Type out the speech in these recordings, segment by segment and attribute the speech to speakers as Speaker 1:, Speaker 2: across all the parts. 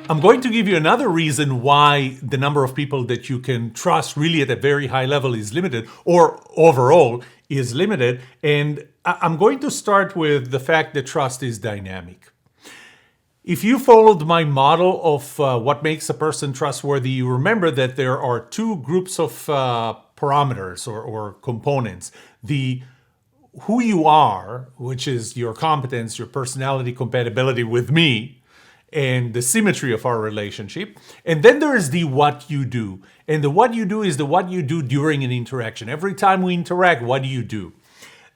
Speaker 1: I'm going to give you another reason why the number of people that you can trust really at a very high level is limited, or overall is limited. And I'm going to start with the fact that trust is dynamic. If you followed my model of what makes a person trustworthy, you remember that there are two groups of parameters or components. The who you are, which is your competence, your personality compatibility with me, and the symmetry of our relationship. And then there is the what you do. And the what you do is the what you do during an interaction. Every time we interact, what do you do?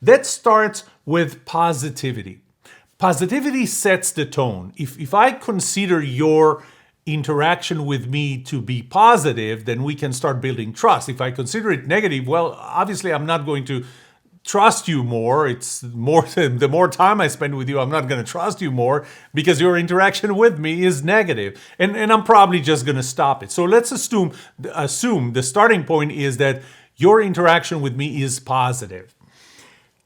Speaker 1: That starts with positivity. Positivity sets the tone. If I consider your interaction with me to be positive, then we can start building trust. If I consider it negative, well, obviously I'm not going to trust you more. It's more the more time I spend with you, I'm not going to trust you more because your interaction with me is negative. And I'm probably just going to stop it. So let's assume the starting point is that your interaction with me is positive.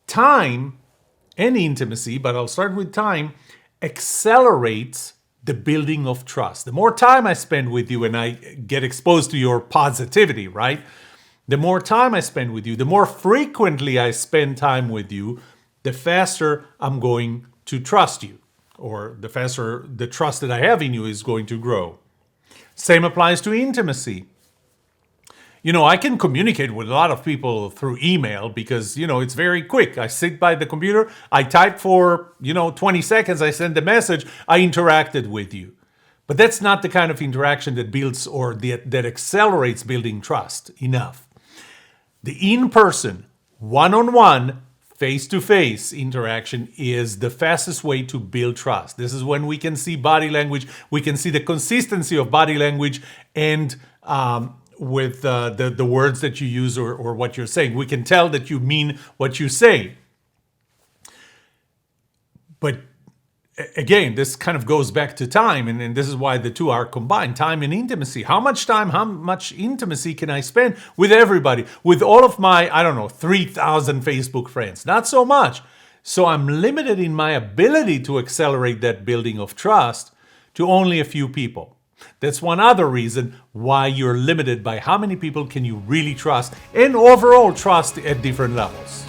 Speaker 1: Time and intimacy, but I'll start with time, accelerates the building of trust. The more time I spend with you and I get exposed to your positivity, right? The more time I spend with you, the more frequently I spend time with you, the faster I'm going to trust you, or the faster the trust that I have in you is going to grow. Same applies to intimacy. I can communicate with a lot of people through email because, it's very quick. I sit by the computer, I type for, 20 seconds, I send a message, I interacted with you. But that's not the kind of interaction that builds or that accelerates building trust enough. The in-person, one-on-one, face-to-face interaction is the fastest way to build trust. This is when we can see body language, we can see the consistency of body language and with the words that you use or what you're saying. We can tell that you mean what you say. But again, this kind of goes back to time, and this is why the two are combined, time and intimacy. How much time, how much intimacy can I spend with everybody, with all of my, 3,000 Facebook friends? Not so much. So I'm limited in my ability to accelerate that building of trust to only a few people. That's one other reason why you're limited by how many people can you really trust and overall trust at different levels.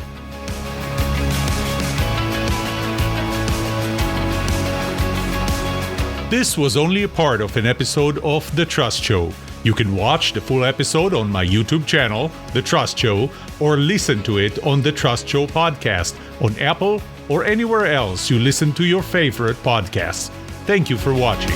Speaker 1: This was only a part of an episode of The Trust Show. You can watch the full episode on my YouTube channel, The Trust Show, or listen to it on The Trust Show podcast on Apple or anywhere else you listen to your favorite podcasts. Thank you for watching.